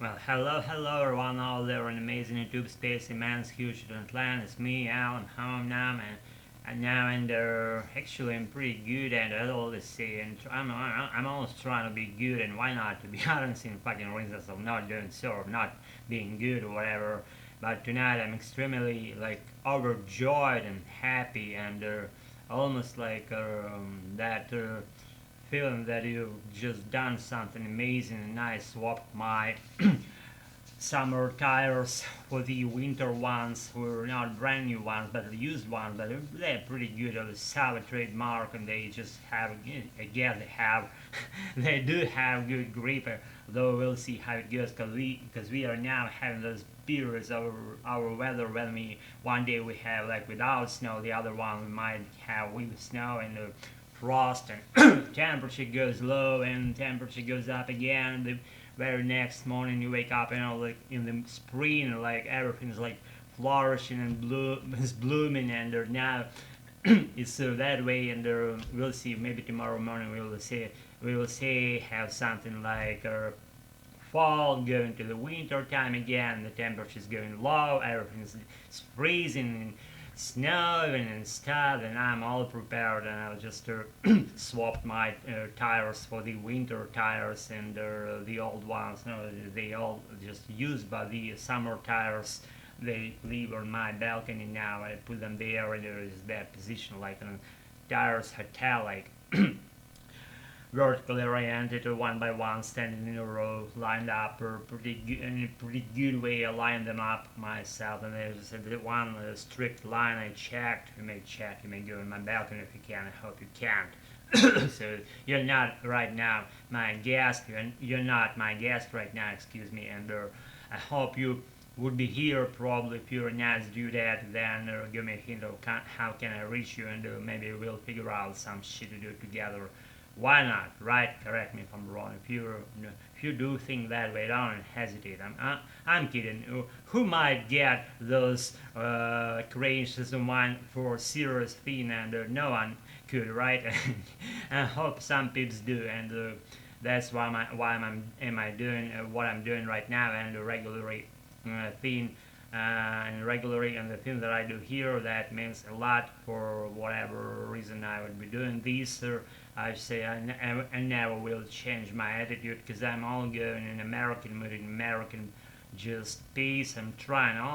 Well, hello everyone out there in amazing YouTube space, immense, huge land. It's me, Al. I'm home now, and now actually I'm pretty good at it all this say, and I'm always trying to be good, and why not? To be honest, in fucking reasons of not doing so or not being good or whatever. But tonight I'm extremely like overjoyed and happy and almost like that. Feeling that you've just done something amazing and I swapped my summer tires for the winter ones, were not brand new ones but the used ones, but they're pretty good on the Sava trademark, and they just have, again, they do have good grip, though we'll see how it goes, because we are now having those periods of our weather when we one day we have like without snow, the other one we might have with snow and frost, and temperature goes low and temperature goes up again. The very next morning you wake up, like in the spring, like everything's like flourishing and is blooming, and now it's that way. And we'll see. Maybe tomorrow morning we will see have something like fall going to the winter time again. The temperature is going low. Everything's freezing and snowing and stuff, and I'm all prepared. And I'll just swap my tires for the winter tires, and the old ones. No, they all just used by the summer tires. They live on my balcony now. I put them there, and there is that position like a tires hotel, like vertically oriented, one by one, standing in a row, lined up, or in a pretty good way. I lined them up myself, and there's one strict line I checked. You may check, you may go in my balcony if you can. I hope you can't. So you're not right now my guest. You're not my guest right now. Excuse me, and I hope you would be here probably if you're not to do that. Then give me a hint of how can I reach you, and maybe we'll figure out some shit to do together. Why not, right? Correct me if I'm wrong. If you do think that way, don't hesitate. I'm kidding. Who might get those creations of mine for a serious thing, and no one could, right? I hope some peeps do, and that's am I doing what I'm doing right now, and regularly thing. And regularly, and the thing that I do here, that means a lot for whatever reason I would be doing this. I say I never will change my attitude, because I'm all going in American mood, in American just peace. All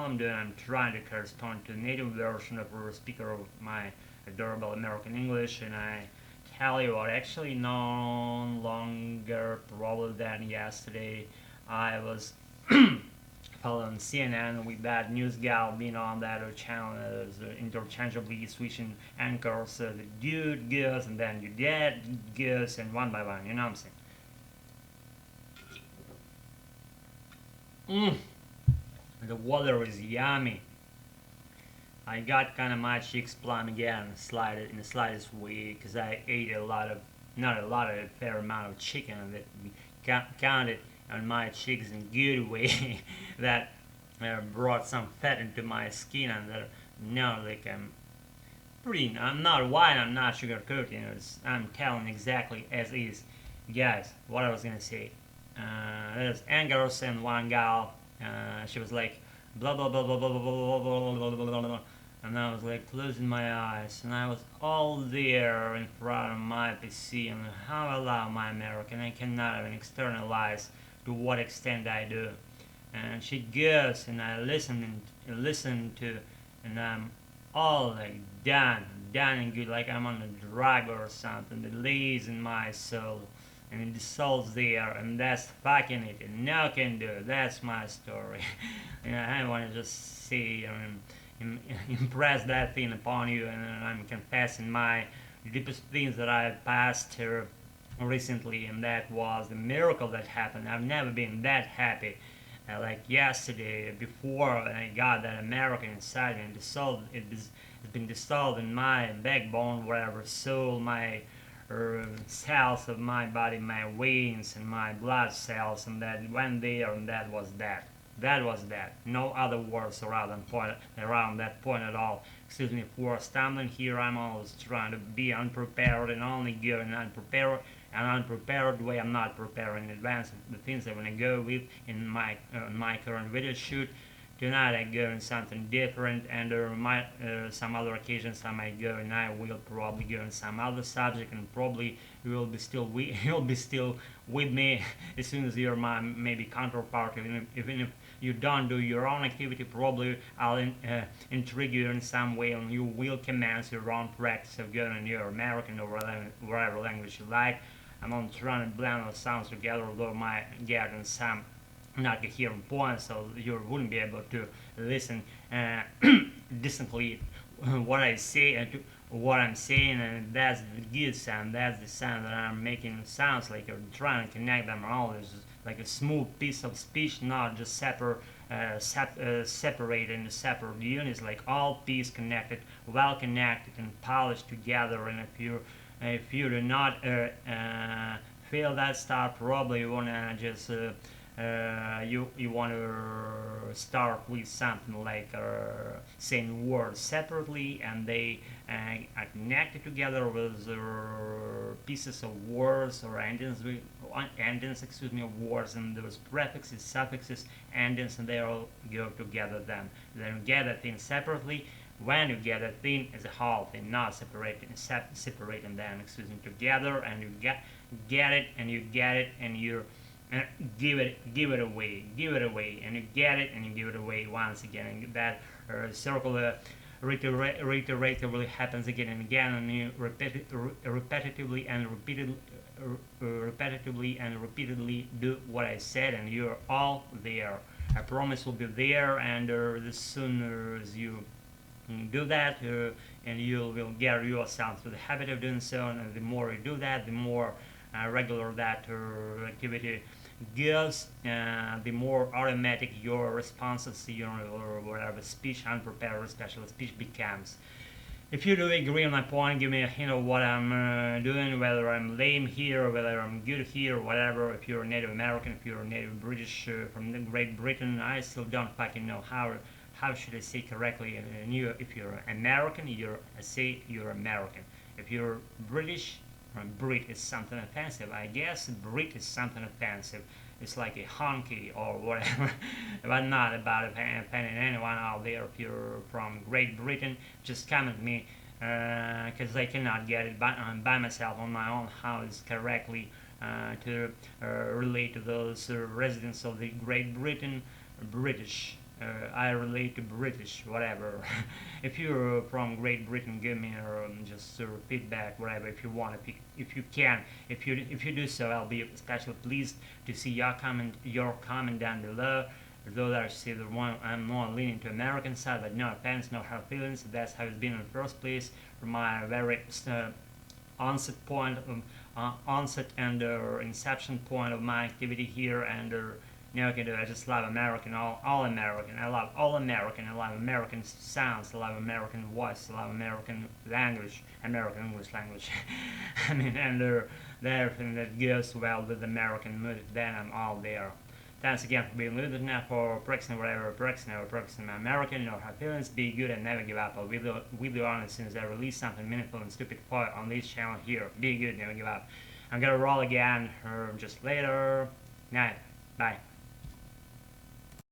I'm doing, I'm trying to correspond to the native version of a speaker of my adorable American English, and I tell you what, actually no longer probably than yesterday, I was following CNN with that news gal being on that channel, interchangeably switching anchors. The dude goes, and then your dad goes, and one by one, you know what I'm saying? The water is yummy. I got kind of my cheeks plumb again, in the slightest way, because I ate not a lot, a fair amount of chicken that counted on my cheeks in a good way that brought some fat into my skin, and like I'm not white, I'm not sugarcoating, I'm telling exactly as is. Guys, what I was gonna say, there's Angers and one gal, she was like blah blah blah blah blah blah blah blah blah blah blah blah, and I was like closing my eyes, and I was all there in front of my PC, and how I love my American. I cannot even externalize to what extent I do. And she goes, and I listen to, and I'm all like done and good, like I'm on a drug or something that lays in my soul, and the soul's there, and that's fucking it, and no can do. That's my story. And I want to just say, impress that thing upon you, and I'm confessing my deepest things that I've passed here recently, and that was the miracle that happened. I've never been that happy like yesterday, before I got that American inside me, and it's been dissolved in my backbone, whatever, soul, my cells of my body, my veins and my blood cells, and that went there, and that was that. That was that. No other words around that point at all. Excuse me for stumbling here. I'm always trying to be unprepared, and only given unprepared an unprepared way. I'm not preparing in advance the things I want to go with in my current video shoot. Tonight I go in something different, and some other occasions I might go, and I will probably go in some other subject, and probably you'll be still with me as soon as you're my maybe counterpart. Even if you don't do your own activity, probably I'll intrigue you in some way, and you will commence your own practice of going in your American or whatever language you like. I'm not trying to blend those sounds together, although I might get in some not coherent points, so you wouldn't be able to listen distinctly what I say and to what I'm saying, and that's the good sound. That's the sound that I'm making. Sounds like you're trying to connect them all. It's like a smooth piece of speech, not just separated into separate units, like all piece connected, well connected and polished together. And if you do not feel that stuff, probably you wanna just you want to start with something like saying words separately, and they are connected together with pieces of words or endings, of words, and those prefixes, suffixes, endings, and they all go together. Then you get a thing separately. When you get a thing as a whole thing, not separating them, together, and you get it, and you get it, and you give it away, and you get it, and you give it away once again, and that circle reiteratively happens again and again, and you repetitively and repeatedly do what I said, and you're all there. I promise we'll be there, and as soon as you do that, and you will get yourself to the habit of doing so, and the more you do that, the more regular that activity gives, the more automatic your responses to your or whatever speech, unprepared or special speech, becomes. If you do agree on my point, give me a hint of what I'm doing, whether I'm lame here, or whether I'm good here, or whatever. If you're a Native American, if you're a Native British from Great Britain, I still don't fucking know how should I say correctly. And if you're American, say you're American. If you're British, Brit is something offensive. I guess Brit is something offensive. It's like a honky or whatever. But not about offending anyone out there. If you're from Great Britain, just comment me, because I cannot get it by myself on my own how it's correctly to relate to those residents of the Great Britain, British. I relate to British, whatever. If you're from Great Britain, give me just feedback, whatever, if you want. If you can, if you do so, I'll be especially pleased to see your comment down below. Though I see the one I'm more leaning to American side, but no offense, no hard feelings. That's how it's been in the first place. From my very onset and inception point of my activity here, and no, I just love American, all American. I love all American. I love American sounds. I love American voice. I love American language, American English language. I mean, and everything that goes well with American music, then I'm all there. Thanks again for being with us now for practicing whatever practicing American, hard feelings, be good and never give up. I'll be with you on as soon as I release something meaningful and stupid for on this channel here. Be good, never give up. I'm gonna roll again just later. Night. Bye.